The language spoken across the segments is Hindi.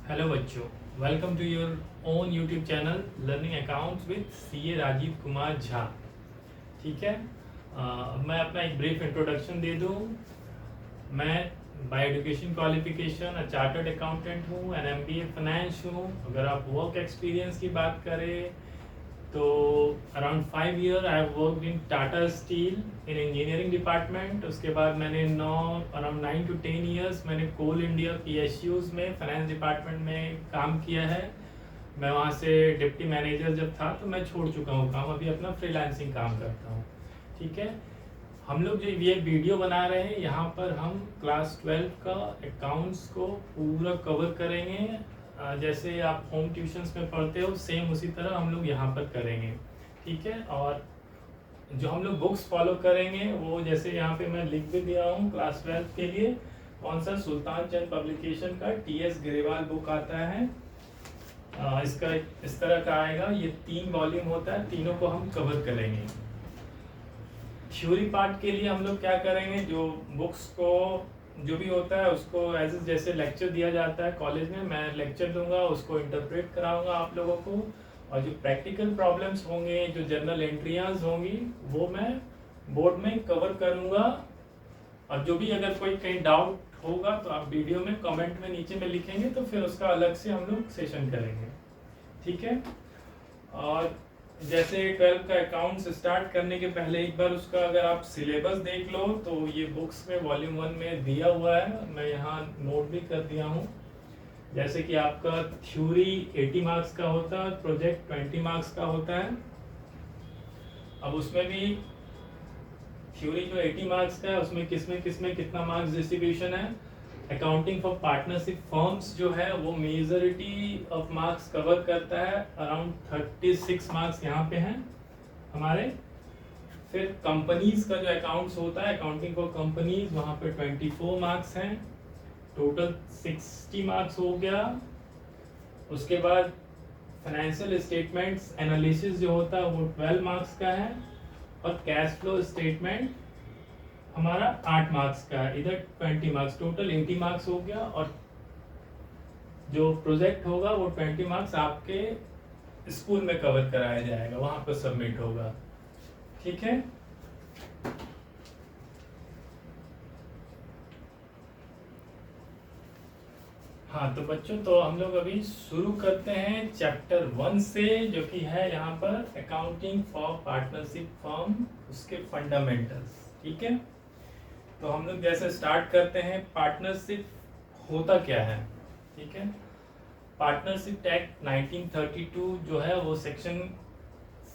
हेलो बच्चों, welcome to your own YouTube channel learning accounts with CA Rajiv Kumar Jha. ठीक है। मैं अपना एक ब्रीफ इंट्रोडक्शन दे दूं। मैं bye education qualification chartered accountant हूं, एन एमबीए फाइनेंस हूं। अगर आप वर्क एक्सपीरियंस की बात करें तो around 5 year I have worked in Tata steel in engineering department. उसके बाद मैंने अराउंड 9 to 10 ईयर्स मैंने कोल इंडिया PSUs में फाइनेंस डिपार्टमेंट में काम किया है। मैं वहाँ से डिप्टी मैनेजर जब था तो मैं छोड़ चुका हूँ काम, अभी अपना फ्रीलांसिंग काम करता हूँ। ठीक है। हम लोग जो ये वीडियो बना रहे हैं यहाँ पर हम क्लास 12 का अकाउंट्स को पूरा कवर करेंगे। जैसे आप होम ट्यूशन्स में पढ़ते हो सेम उसी तरह हम लोग यहाँ पर करेंगे। ठीक है। और जो हम लोग बुक्स फॉलो करेंगे वो जैसे यहाँ पे मैं लिख भी दिया हूँ क्लास 12 के लिए कौन सा सुल्तान चंद पब्लिकेशन का TS ग्रेवाल बुक आता है। इसका इस तरह का आएगा, ये 3 वॉल्यूम होता है, तीनों को हम कवर करेंगे। थ्योरी पार्ट के लिए हम लोग क्या करेंगे, जो बुक्स को जो भी होता है उसको एज जैसे लेक्चर दिया जाता है कॉलेज में, मैं लेक्चर दूंगा, उसको इंटरप्रेट कराऊंगा आप लोगों को। और जो प्रैक्टिकल प्रॉब्लम्स होंगे, जो जर्नल एंट्रियाज होंगी, वो मैं बोर्ड में कवर करूंगा। और जो भी अगर कोई कहीं डाउट होगा तो आप वीडियो में कमेंट में नीचे में लिखेंगे तो फिर उसका अलग से हम लोग सेशन करेंगे। ठीक है। और जैसे 12 का अकाउंट्स स्टार्ट करने के पहले एक बार उसका अगर आप सिलेबस देख लो तो ये बुक्स में वॉल्यूम 1 में दिया हुआ है, मैं यहाँ नोट भी कर दिया हूँ। जैसे कि आपका थ्योरी 80 मार्क्स का होता है, प्रोजेक्ट 20 मार्क्स का होता है। अब उसमें भी थ्योरी जो 80 मार्क्स का है उसमें किसमें कितना मार्क्स डिस्ट्रीब्यूशन है। अकाउंटिंग फॉर पार्टनरशिप फर्म्स जो है वो मेजॉरिटी ऑफ मार्क्स कवर करता है, अराउंड 36 मार्क्स यहाँ पे हैं हमारे। फिर कंपनीज का जो अकाउंट्स होता है, अकाउंटिंग फॉर कंपनीज, वहाँ पे 24 मार्क्स हैं, टोटल 60 मार्क्स हो गया। उसके बाद फाइनेंशियल स्टेटमेंट्स एनालिसिस जो होता है वो 12 मार्क्स का है। और कैश फ्लो स्टेटमेंट हमारा 8 मार्क्स का है, इधर 20 मार्क्स, टोटल 80 मार्क्स हो गया। और जो प्रोजेक्ट होगा वो 20 मार्क्स आपके स्कूल में कवर कराया जाएगा, वहां पर सबमिट होगा। ठीक है। हाँ तो बच्चों, तो हम लोग अभी शुरू करते हैं चैप्टर 1 से, जो कि है यहाँ पर अकाउंटिंग फॉर पार्टनरशिप फर्म, उसके फंडामेंटल्स। ठीक है। तो हम लोग जैसे स्टार्ट करते हैं, पार्टनरशिप होता क्या है। ठीक है। पार्टनरशिप एक्ट 1932 जो है वो सेक्शन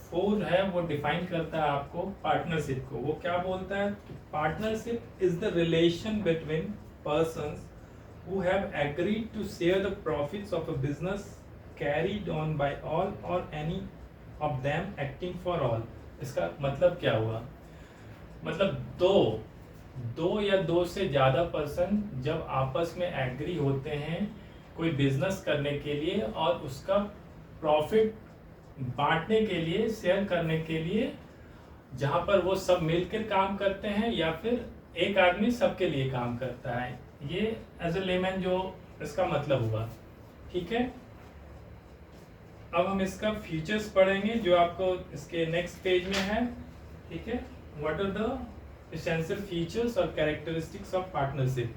4 है, वो डिफाइन करता है आपको पार्टनरशिप को। वो क्या बोलता है, partnership is the relation between persons who have agreed to share the profits of a business carried on by all or any of them acting for all। इसका मतलब क्या हुआ, मतलब दो या दो से ज्यादा पर्सन जब आपस में एग्री होते हैं कोई बिजनेस करने के लिए और उसका प्रॉफिट बांटने के लिए, शेयर करने के लिए, जहां पर वो सब मिलकर काम करते हैं या फिर एक आदमी सबके लिए काम करता है, ये एज ए लेमैन जो इसका मतलब हुआ। ठीक है। अब हम इसका फीचर्स पढ़ेंगे जो आपको इसके नेक्स्ट पेज में है। ठीक है। What are the essential features और कैरेक्टरिस्टिक्स ऑफ पार्टनरशिप।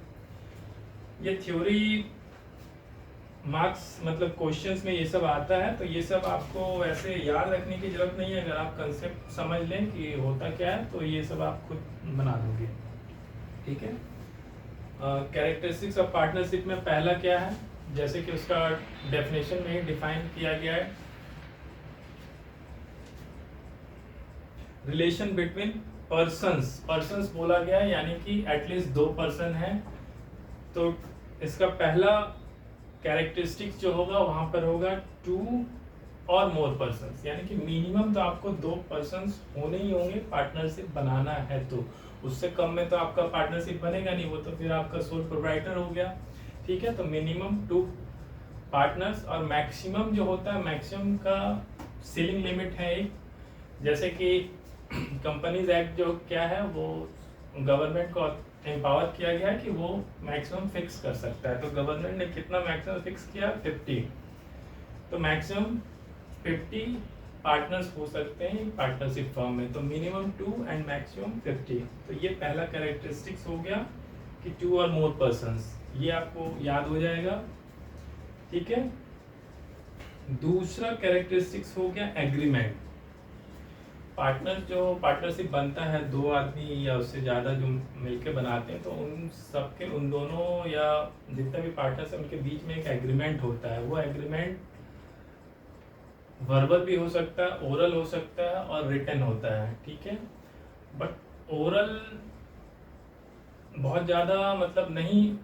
ये थ्योरी मार्क्स मतलब क्वेश्चंस में ये सब आता है, तो ये सब आपको ऐसे याद रखने की जरूरत नहीं है। अगर आप कंसेप्ट समझ लें कि होता क्या है तो ये सब आप खुद बना दोगे। ठीक है। कैरेक्टरिस्टिक्स ऑफ पार्टनरशिप में पहला क्या है, जैसे कि उसका डेफिनेशन में ही डिफाइन किया गया है, रिलेशन बिटवीन पर्सन्स बोला गया है, यानी कि एटलीस्ट 2 पर्सन हैं। तो इसका पहला कैरेक्टरिस्टिक्स जो होगा वहां पर होगा 2 और मोर पर्सन्स, यानी कि मिनिमम तो आपको 2 पर्सन्स होने ही होंगे पार्टनरशिप बनाना है। तो उससे कम में तो आपका पार्टनरशिप बनेगा नहीं, वो तो फिर आपका सोल प्रोप्राइटर हो गया। ठीक है। तो मिनिमम 2 पार्टनर्स। और मैक्सिमम जो होता है, मैक्सिमम का सीलिंग लिमिट है एक, जैसे कि कंपनीज एक्ट जो क्या है वो गवर्नमेंट को एम्पावर किया गया है कि वो मैक्सिमम फिक्स कर सकता है। तो गवर्नमेंट ने कितना मैक्सिमम फिक्स किया? 50। तो मैक्सिमम 50 पार्टनर्स हो सकते हैं पार्टनरशिप फर्म में, तो मिनिमम 2 एंड मैक्सिमम 50। तो ये पहला कैरेक्टरिस्टिक्स हो गया कि 2 और मोर पर्सन्स, ये आपको याद हो जाएगा, ठीक है। दूसरा कैरेक्टरिस्टिक्स हो गया एग्रीमेंट। पार्टनर जो पार्टनरशिप बनता है, 2 आदमी या उससे ज़्यादा जो मिलके बनाते हैं, तो उन सबके, उन दोनों या जितने भी पार्टनर्स हैं उनके बीच में एक एग्रीमेंट होता है। वो एग्रीमेंट वर्बल भी हो सकता है, ओरल हो सकता है और रिटन होता है, ठीक है। बट ओरल बहुत ज़्यादा मतलब नहीं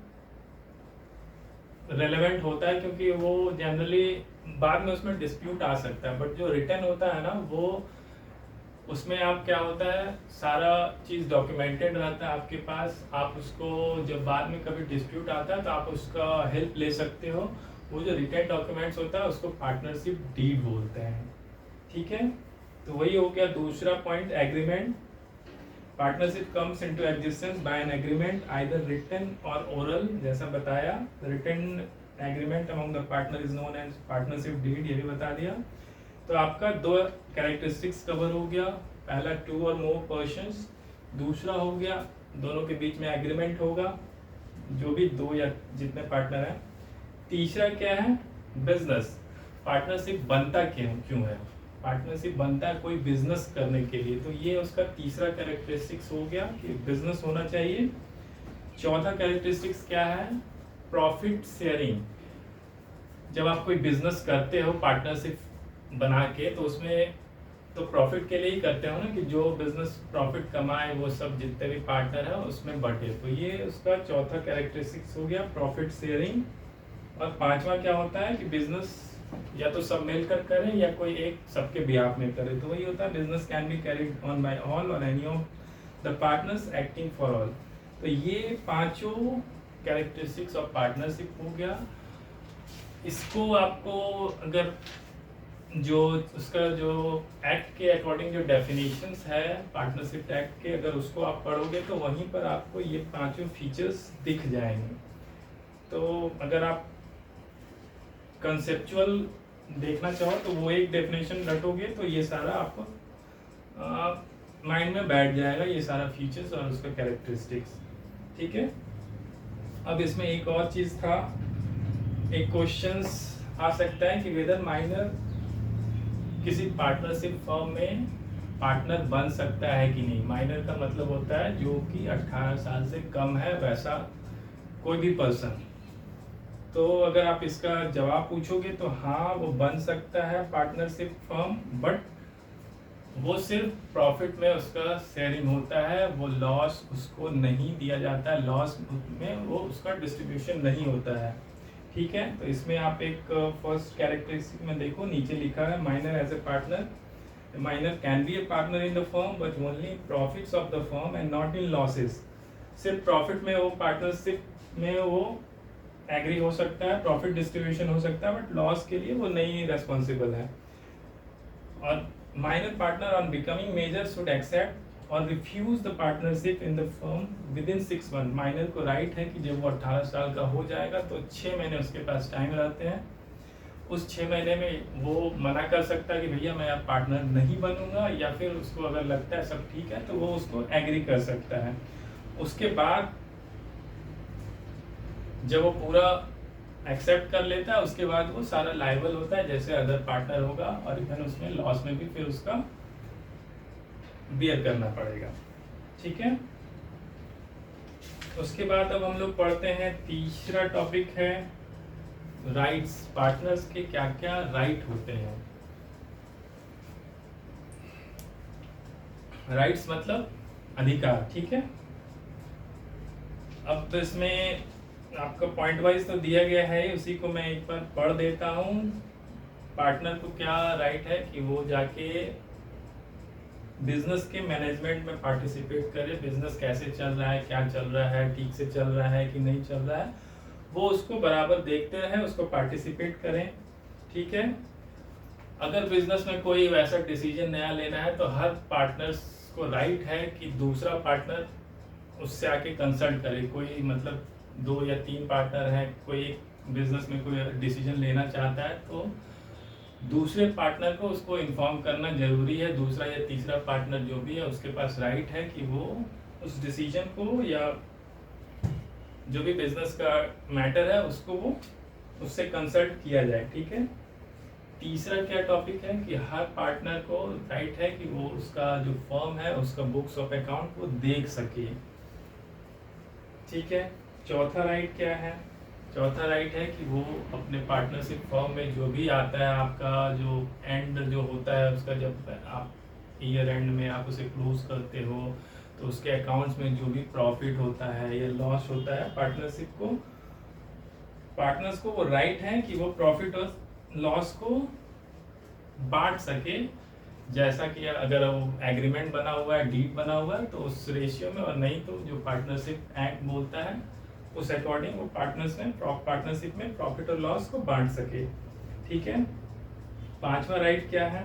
रेलेवेंट होता है, क्योंकि वो जनरली बाद में उसमें डिस्प्यूट आ सकता है। बट जो रिटन होता है ना, वो उसमें आप क्या होता है, सारा चीज़ डॉक्यूमेंटेड रहता है आपके पास। आप उसको जब बाद में कभी डिस्प्यूट आता है तो आप उसका हेल्प ले सकते हो। वो जो रिटन डॉक्यूमेंट्स होता है उसको पार्टनरशिप डीड बोलते हैं, ठीक है। तो वही हो गया दूसरा point, agreement. Partnership comes into existence by an agreement either written or oral, जैसा बताया। Written agreement among the partner is known as partnership deed, ये भी बता दिया। तो आपका 2 कैरेक्टरिस्टिक्स कवर हो गया। पहला 2 और मोर पर्सन्स, दूसरा हो गया दोनों के बीच में एग्रीमेंट होगा, जो भी 2 या जितने पार्टनर हैं। तीसरा क्या है? बिजनेस। पार्टनरशिप बनता क्यों है? पार्टनरशिप बनता है कोई बिजनेस करने के लिए, तो ये उसका तीसरा कैरेक्टरिस्टिक्स हो गया कि बिजनेस होना चाहिए। चौथा कैरेक्टरिस्टिक्स क्या है? Profit sharing. जब आप कोई बिजनेस करते हो पार्टनरशिप बना के, तो उसमें तो प्रॉफिट के लिए ही करते हो ना, कि जो बिजनेस प्रॉफिट कमाए वो सब जितने भी पार्टनर है उसमें बटे। तो ये उसका चौथा कैरेक्टरिस्टिक्स हो गया, प्रॉफिट शेयरिंग। और पांचवा क्या होता है कि बिजनेस या तो सब मिलकर करें या कोई एक सबके बिहाफ में करे। तो वही होता है, business can be carried on by all or any of the partners acting for all. तो ये पांचों कैरेक्टरिस्टिक्स ऑफ पार्टनरशिप हो गया। इसको आपको अगर जो उसका जो एक्ट के अकॉर्डिंग जो डेफिनेशंस है पार्टनरशिप एक्ट के, अगर उसको आप पढ़ोगे तो वहीं पर आपको ये पांचों फीचर्स दिख जाएंगे। तो अगर आप कंसेप्चुअल देखना चाहो तो वो एक डेफिनेशन रटोगे तो ये सारा आपको माइंड में बैठ जाएगा, ये सारा फीचर्स और उसका कैरेक्टरिस्टिक्स, ठीक है। अब इसमें एक और चीज़ था, एक क्वेश्चंस आ सकता है कि वेदर माइनर किसी पार्टनरशिप फर्म में पार्टनर बन सकता है कि नहीं। माइनर का मतलब होता है जो कि 18 साल से कम है, वैसा कोई भी पर्सन। तो अगर आप इसका जवाब पूछोगे तो हाँ, वो बन सकता है पार्टनरशिप फर्म, बट वो सिर्फ प्रॉफिट में उसका शेयरिंग होता है, वो लॉस उसको नहीं दिया जाता है, लॉस में वो उसका डिस्ट्रीब्यूशन नहीं होता है, ठीक है। तो इसमें आप एक फर्स्ट कैरेक्टरिस्टिक में देखो, नीचे लिखा है minor as a partner. Minor can be a partner in the firm but only profits of the firm and not in losses. सिर्फ प्रॉफिट में वो पार्टनरशिप में वो एग्री हो सकता है, प्रॉफिट डिस्ट्रीब्यूशन हो सकता है, बट लॉस के लिए वो नहीं रेस्पॉन्सिबल है। और minor partner on becoming major should accept or refuse the partnership in the firm within 6 month. Minor को राइट है कि जब वो 18 साल का हो जाएगा तो 6 महीने उसके पास टाइम रहते हैं। उस 6 महीने में वो मना कर सकता है कि भैया मैं अब पार्टनर नहीं बनूंगा, या फिर उसको अगर लगता है सब ठीक है तो वो उसको एग्री कर सकता है। उसके बाद जब वो पूरा एक्सेप्ट कर लेता है उसके बाद वो सारा लायबल होता है जैसे अदर पार्टनर होगा, और इवन उसमें लॉस में भी फिर उसका बियर करना पड़ेगा, ठीक है। उसके बाद अब हम लोग पढ़ते हैं तीसरा टॉपिक है राइट्स। पार्टनर्स के क्या क्या राइट होते हैं। राइट्स मतलब अधिकार, ठीक है। अब इसमें आपका पॉइंट वाइज तो दिया गया है, उसी को मैं एक बार पढ़ देता हूँ। पार्टनर को क्या राइट है कि वो जाके बिजनेस के मैनेजमेंट में पार्टिसिपेट करे, बिजनेस कैसे चल रहा है, क्या चल रहा है, ठीक से चल रहा है कि नहीं चल रहा है, वो उसको बराबर देखते रहे, उसको पार्टिसिपेट करें, ठीक है। अगर बिजनेस में कोई वैसा डिसीजन नया लेना है तो हर पार्टनर्स को राइट है कि दूसरा पार्टनर उससे आके कंसल्ट करे। कोई मतलब 2 या 3 पार्टनर हैं, कोई बिजनेस में कोई डिसीजन लेना चाहता है तो दूसरे पार्टनर को उसको इन्फॉर्म करना जरूरी है। दूसरा या तीसरा पार्टनर जो भी है उसके पास राइट है कि वो उस डिसीजन को या जो भी बिजनेस का मैटर है उसको वो उससे कंसल्ट किया जाए। ठीक है। तीसरा क्या टॉपिक है कि हर पार्टनर को राइट है कि वो उसका जो फर्म है उसका बुक्स ऑफ अकाउंट वो देख सके। ठीक है। चौथा राइट क्या है? चौथा राइट है कि वो अपने पार्टनरशिप फर्म में जो भी आता है, आपका जो एंड जो होता है उसका, जब आप ईयर एंड में आप उसे क्लोज करते हो तो उसके अकाउंट्स में जो भी प्रॉफिट होता है या लॉस होता है, पार्टनर्स को वो राइट है कि वो प्रॉफिट और लॉस को बांट सके। जैसा कि अगर वो एग्रीमेंट बना हुआ है, डीड बना हुआ है तो उस रेशियो में, और नहीं तो जो पार्टनरशिप एक्ट बोलता है उस अकॉर्डिंग वो पार्टनरशिप में प्रॉफिट और लॉस को बांट सके। ठीक है। पांचवा राइट क्या है?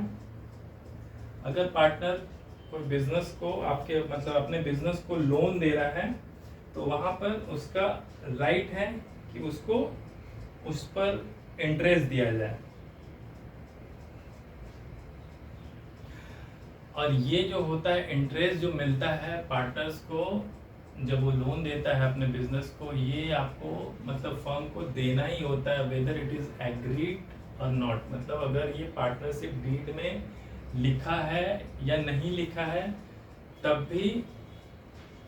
अगर पार्टनर कोई बिजनेस को आपके मतलब अपने बिजनेस को लोन दे रहा है तो वहां पर उसका राइट है कि उसको उस पर इंटरेस्ट दिया जाए। और ये जो होता है इंटरेस्ट जो मिलता है पार्टनर्स को जब वो लोन देता है अपने बिजनेस को, ये आपको मतलब फर्म को देना ही होता है, वेदर इट इज एग्रीड और नॉट। मतलब अगर ये पार्टनरशिप डीड में लिखा है या नहीं लिखा है, तब भी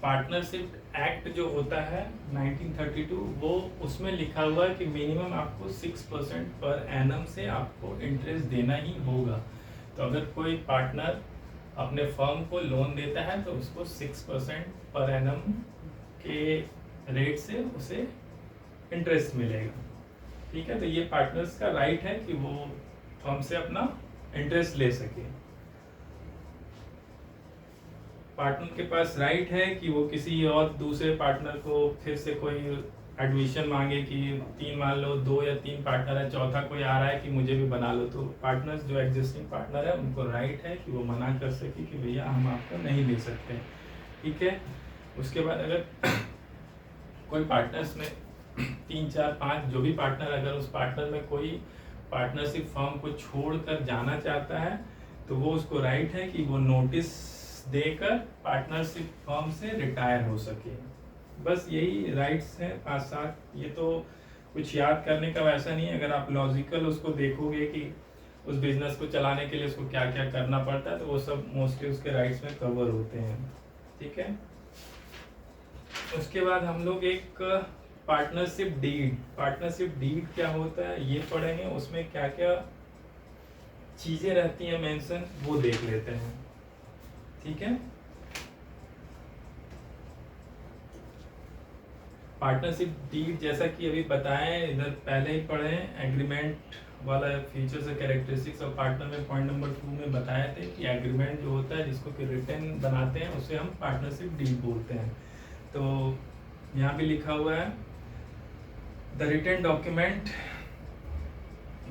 पार्टनरशिप एक्ट जो होता है 1932 वो उसमें लिखा हुआ है कि मिनिमम आपको 6% पर एनम से आपको इंटरेस्ट देना ही होगा। तो अगर कोई पार्टनर अपने फर्म को लोन देता है तो उसको 6% पर एनम के रेट से उसे इंटरेस्ट मिलेगा। ठीक है। तो ये पार्टनर्स का राइट है कि वो फर्म से अपना इंटरेस्ट ले सके। पार्टनर के पास राइट है कि वो किसी और दूसरे पार्टनर को फिर से कोई एडमिशन मांगे कि मान लो 2 या 3 पार्टनर है, चौथा कोई आ रहा है कि मुझे भी बना लो, तो पार्टनर्स जो एग्जिस्टिंग पार्टनर है उनको राइट है कि वो मना कर सके कि भैया हम आपको नहीं दे सकते। ठीक है। उसके बाद अगर कोई पार्टनर्स में 3, 4, 5 जो भी पार्टनर, अगर उस पार्टनर में कोई पार्टनरशिप फर्म को छोड़कर जाना चाहता है तो वो उसको राइट है कि वो नोटिस देकर पार्टनरशिप फर्म से रिटायर हो सके। बस यही राइट्स हैं 5-7। ये तो कुछ याद करने का वैसा नहीं है। अगर आप लॉजिकल उसको देखोगे कि उस बिजनेस को चलाने के लिए उसको क्या क्या करना पड़ता है तो वो सब मोस्टली उसके राइट्स में कवर होते हैं। ठीक है। उसके बाद हम लोग एक पार्टनरशिप डीड क्या होता है ये पढ़ेंगे। उसमें क्या क्या चीजें रहती हैं मेंशन, वो देख लेते हैं। ठीक है। पार्टनरशिप डीड जैसा कि अभी बताएं, इधर पहले ही पढ़े, एग्रीमेंट वाला फीचर्स और कैरेक्टरिस्टिक्स ऑफ पार्टनर में पॉइंट नंबर 2 में बताए थे कि एग्रीमेंट जो होता है जिसको कि रिटन बनाते हैं उसे हम पार्टनरशिप डीड बोलते हैं। तो यहाँ भी लिखा हुआ है the written document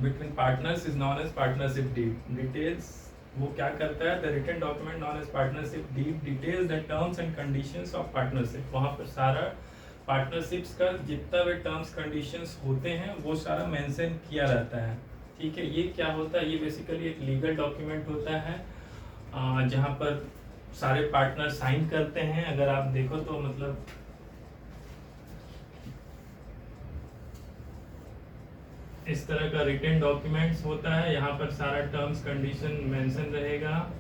between partners is known as partnership deed. Details वो क्या करता है, the written document known as partnership deed details the terms and conditions of partnership. वहाँ पर सारा पार्टनरशिप्स का जितना भी टर्म्स कंडीशंस होते हैं वो सारा मेंशन किया रहता है। ठीक है। ये क्या होता है, ये बेसिकली एक लीगल डॉक्यूमेंट होता है जहाँ पर सारे पार्टनर साइन करते हैं। अगर आप देखो तो मतलब इस तरह का रिटन डॉक्यूमेंट्स होता है। यहाँ पर सारा टर्म्स कंडीशन मेंशन रहेगा।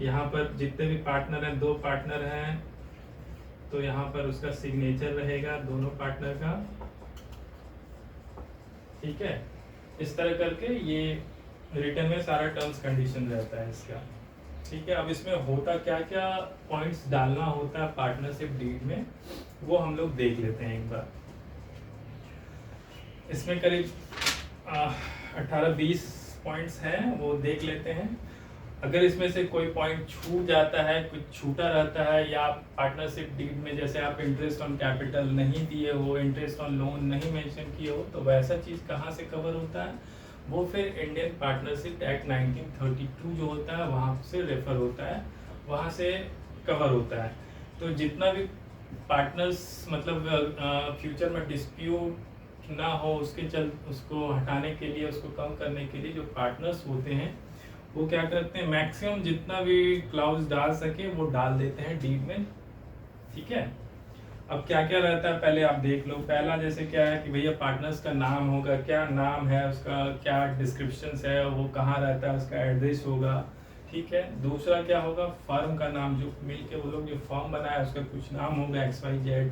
यहाँ पर जितने भी पार्टनर हैं, 2 पार्टनर हैं तो यहाँ पर उसका सिग्नेचर रहेगा दोनों पार्टनर का। ठीक है। इस तरह करके ये रिटन में सारा टर्म्स कंडीशन रहता है इसका। ठीक है। अब इसमें होता क्या क्या पॉइंट्स डालना होता है पार्टनरशिप डीड में, वो हम लोग देख लेते हैं एक बार। इसमें करीब 18-20 पॉइंट्स हैं, वो देख लेते हैं। अगर इसमें से कोई पॉइंट छूट जाता है, कुछ छूटा रहता है, या पार्टनरशिप डीड में जैसे आप इंटरेस्ट ऑन कैपिटल नहीं दिए हो, इंटरेस्ट ऑन लोन नहीं मेंशन किए हो, तो वैसा चीज़ कहाँ से कवर होता है, वो फिर इंडियन पार्टनरशिप एक्ट 1932 जो होता है वहाँ से रेफर होता है। वहाँ से कवर होता है। तो जितना भी पार्टनर्स मतलब फ्यूचर में डिस्प्यूट ना हो उसको हटाने के लिए, उसको कम करने के लिए जो पार्टनर्स होते हैं वो क्या करते हैं, मैक्सिमम जितना भी क्लाउज डाल सके वो डाल देते हैं डीड में। ठीक है, अब क्या क्या रहता है पहले आप देख लो। पहला जैसे क्या है कि भैया पार्टनर्स का नाम होगा, क्या नाम है उसका, क्या डिस्क्रिप्शन है, वो कहाँ रहता है, उसका एड्रेस होगा। ठीक है, दूसरा क्या होगा, फर्म का नाम, जो मिलके वो लोग जो फर्म बनाया उसका कुछ नाम होगा, XYZ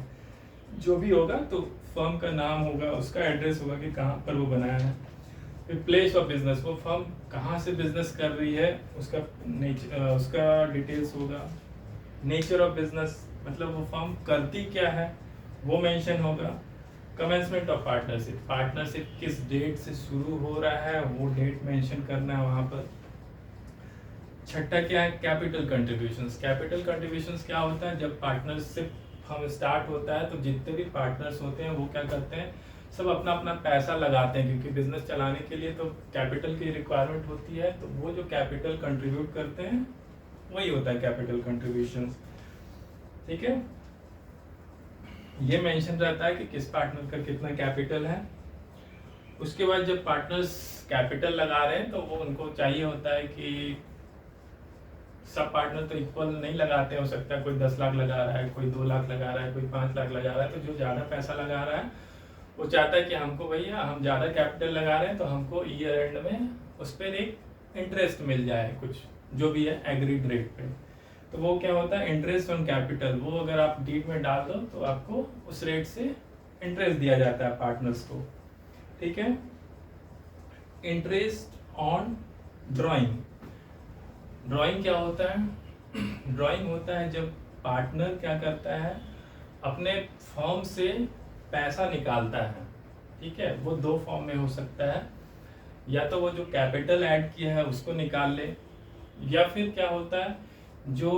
जो भी होगा, तो फर्म का नाम होगा, उसका एड्रेस होगा कि कहाँ पर वो बनाया है। फिर प्लेस ऑफ बिजनेस, वो फर्म कहाँ से बिजनेस कर रही है उसका डिटेल्स होगा। नेचर ऑफ बिजनेस, मतलब वो फर्म करती क्या है वो मेंशन होगा। कमेंसमेंट ऑफ पार्टनरशिप, पार्टनरशिप किस डेट से शुरू हो रहा है वो डेट मेंशन करना है वहां पर। छठा क्या है, कैपिटल कंट्रीब्यूशंस। कैपिटल कंट्रीब्यूशंस क्या होता है, जब पार्टनरशिप हम स्टार्ट होता है तो जितने भी पार्टनर्स होते हैं वो क्या करते हैं, सब अपना अपना पैसा लगाते हैं, क्योंकि बिजनेस चलाने के लिए तो कैपिटल की रिक्वायरमेंट होती है। तो वो जो कैपिटल कंट्रीब्यूट करते हैं वही होता है कैपिटल कंट्रीब्यूशंस। ठीक है, ये मेंशन रहता है कि किस पार्टनर का कितना कैपिटल है। उसके बाद जब पार्टनर्स कैपिटल लगा रहे हैं तो वो उनको चाहिए होता है कि सब पार्टनर तो इक्वल नहीं लगाते, हो सकता है कोई 10 लाख लगा रहा है, कोई 2 लाख लगा रहा है, कोई 5 लाख लगा रहा है। तो जो ज़्यादा पैसा लगा रहा है वो चाहता है कि हमको भैया हम ज़्यादा कैपिटल लगा रहे हैं तो हमको ईयर एंड में उस पर एक इंटरेस्ट मिल जाए, कुछ जो भी है एग्रीड रेट पे। तो वो क्या होता है, इंटरेस्ट ऑन कैपिटल, वो अगर आप डीड में डाल दो तो आपको उस रेट से इंटरेस्ट दिया जाता है पार्टनर्स को। ठीक है, इंटरेस्ट ऑन ड्राइंग। ड्राइंग क्या होता है, ड्राइंग होता है जब पार्टनर क्या करता है, अपने फॉर्म से पैसा निकालता है। ठीक है, वो दो फॉर्म में हो सकता है, या तो वो जो कैपिटल ऐड किया है उसको निकाल ले, या फिर क्या होता है जो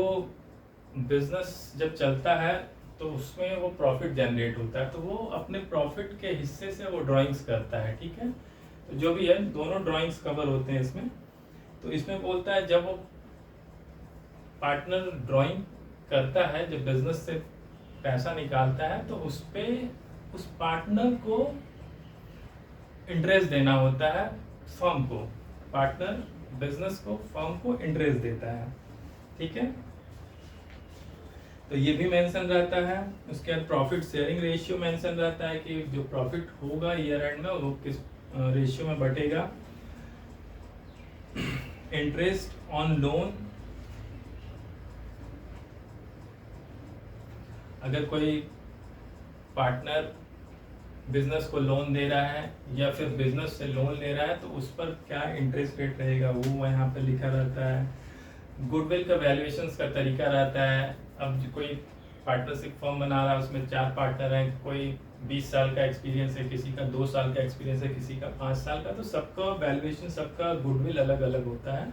बिजनेस जब चलता है तो उसमें वो प्रॉफिट जनरेट होता है, तो वो अपने प्रॉफिट के हिस्से से वो ड्राइंग्स करता है। ठीक है, तो जो भी है दोनों ड्राइंग्स कवर होते हैं इसमें। तो इसमें बोलता है जब वो पार्टनर ड्राइंग करता है, जब बिजनेस से पैसा निकालता है तो उस पे उस पार्टनर को इंटरेस्ट देना होता है फर्म को। पार्टनर बिजनेस को, फर्म को इंटरेस्ट देता है। ठीक है, तो ये भी मेंशन रहता है। उसके बाद प्रॉफिट शेयरिंग रेशियो मेंशन रहता है कि जो प्रॉफिट होगा ईयर एंड में वो किस रेशियो में बटेगा। इंटरेस्ट ऑन लोन, अगर कोई पार्टनर बिजनेस को लोन दे रहा है या फिर बिजनेस से लोन ले रहा है तो उस पर क्या इंटरेस्ट रेट रहेगा वो यहाँ पे लिखा रहता है। गुडविल का वैल्यूएशंस का तरीका रहता है। अब कोई पार्टनरशिप फर्म बना रहा है, उसमें 4 पार्टनर हैं, कोई 20 साल का एक्सपीरियंस है, किसी का 2 साल का एक्सपीरियंस है, किसी का 5 साल का, तो सबका वैल्यूएशन, सबका गुडविल अलग अलग होता है।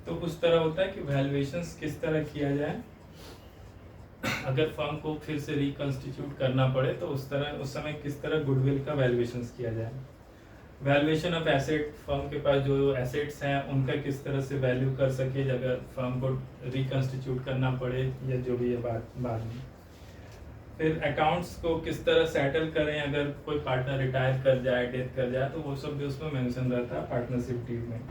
तो उस तरह होता है कि वैल्यूएशंस किस तरह किया जाए, अगर फर्म को फिर से रिकंस्टिट्यूट करना पड़े तो उस समय किस तरह गुडविल का वैल्यूएशंस किया जाए। वैल्यूएशन ऑफ एसेट, फर्म के पास जो एसेट्स हैं उनका किस तरह से वैल्यू कर सके अगर फर्म को रिकंस्टिट्यूट करना पड़े, या जो भी है बाद में। फिर अकाउंट्स को किस तरह सेटल करें अगर कोई पार्टनर रिटायर कर जाए, डेथ कर जाए, तो वो सब भी उसमें मेंशन रहता है पार्टनरशिप डीड में।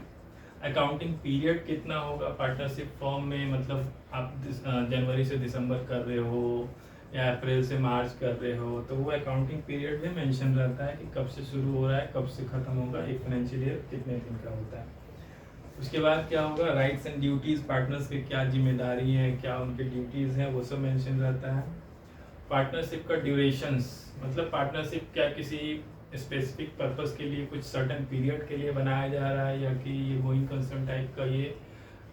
अकाउंटिंग पीरियड कितना होगा पार्टनरशिप फॉर्म में, मतलब आप जनवरी से दिसंबर कर रहे हो या अप्रैल से मार्च कर रहे हो, तो वो अकाउंटिंग पीरियड में मेंशन रहता है कि कब से शुरू हो रहा है, कब से खत्म होगा, एक फाइनेंशियल ईयर कितने दिन का होता है। उसके बाद क्या होगा, राइट्स एंड ड्यूटीज, पार्टनर्स की क्या जिम्मेदारी है, क्या उनके ड्यूटीज हैं, वो सब मेंशन रहता है। पार्टनरशिप का ड्यूरेशंस, मतलब पार्टनरशिप क्या किसी स्पेसिफिक पर्पस के लिए, कुछ सर्टेन पीरियड के लिए बनाया जा रहा है, या कि ये गोइंग कंसर्न टाइप का, ये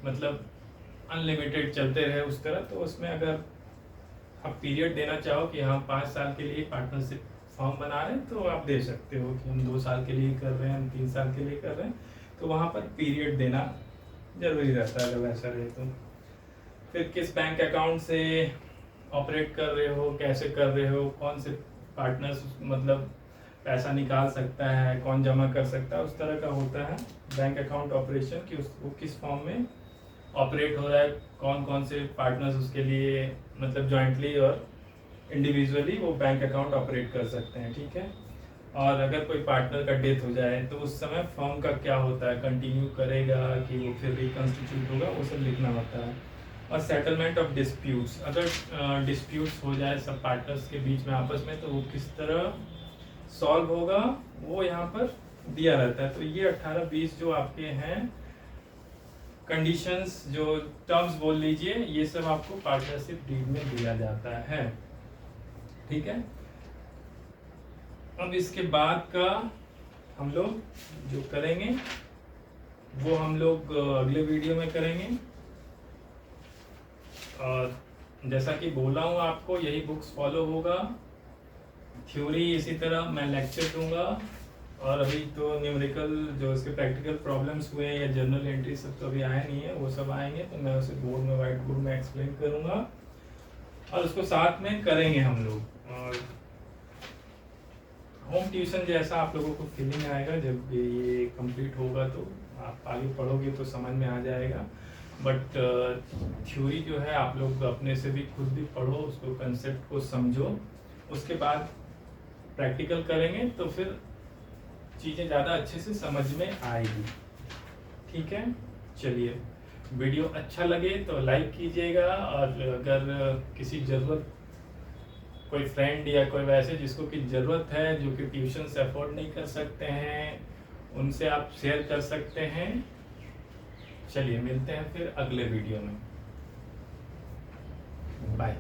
मतलब अनलिमिटेड चलते रहे उस तरह। तो उसमें अगर आप पीरियड देना चाहो कि हम 5 साल के लिए पार्टनरशिप फॉर्म बना रहे हैं, तो आप दे सकते हो कि हम 2 साल के लिए कर रहे हैं, हम 3 साल के लिए कर रहे हैं, तो वहाँ पर पीरियड देना जरूरी रहता है अगर वैसा रहे तो। फिर किस बैंक अकाउंट से ऑपरेट कर रहे हो, कैसे कर रहे हो, कौन से पार्टनर्स मतलब पैसा निकाल सकता है, कौन जमा कर सकता है, उस तरह का होता है बैंक अकाउंट ऑपरेशन कि वो किस फॉर्म में ऑपरेट हो रहा है, कौन कौन से पार्टनर्स उसके लिए मतलब जॉइंटली और इंडिविजुअली वो बैंक अकाउंट ऑपरेट कर सकते हैं, ठीक है। और अगर कोई पार्टनर का डेथ हो जाए तो उस समय फर्म का क्या होता है, कंटिन्यू करेगा कि वो फिर रिकन्स्टिट्यूट होगा, वो सब लिखना होता है। और सेटलमेंट ऑफ डिस्प्यूट्स, अगर डिस्प्यूट्स हो जाए सब पार्टनर्स के बीच में आपस में, तो वो किस तरह सॉल्व होगा वो यहाँ पर दिया रहता है। तो ये 18-20 जो आपके हैं कंडीशंस, जो टर्म्स बोल लीजिए, ये सब आपको पार्टनरशिप डीड में दिया जाता है, ठीक है। अब इसके बाद का हम लोग जो करेंगे वो हम लोग अगले वीडियो में करेंगे। और जैसा कि बोला हूँ आपको, यही बुक्स फॉलो होगा, थ्योरी इसी तरह मैं लेक्चर दूंगा। और अभी तो न्यूमेरिकल जो इसके प्रैक्टिकल प्रॉब्लम्स हुए या जर्नल एंट्री सब तो अभी आए नहीं है, वो सब आएंगे तो मैं उसे बोर्ड में, व्हाइट बोर्ड में एक्सप्लेन करूंगा और उसको साथ में करेंगे हम लोग। और होम ट्यूशन जैसा आप लोगों को फीलिंग आएगा जब ये कंप्लीट होगा, तो आप आगे पढ़ोगे तो समझ में आ जाएगा। बट थ्योरी जो है आप लोग अपने से भी खुद भी पढ़ो, उसको कंसेप्ट को समझो, उसके बाद प्रैक्टिकल करेंगे तो फिर चीज़ें ज़्यादा अच्छे से समझ में आएगी, ठीक है। चलिए, वीडियो अच्छा लगे तो लाइक कीजिएगा, और अगर किसी ज़रूरत, कोई फ्रेंड या कोई वैसे जिसको कि ज़रूरत है, जो कि ट्यूशन से अफोर्ड नहीं कर सकते हैं, उनसे आप शेयर कर सकते हैं। चलिए, मिलते हैं फिर अगले वीडियो में। बाय।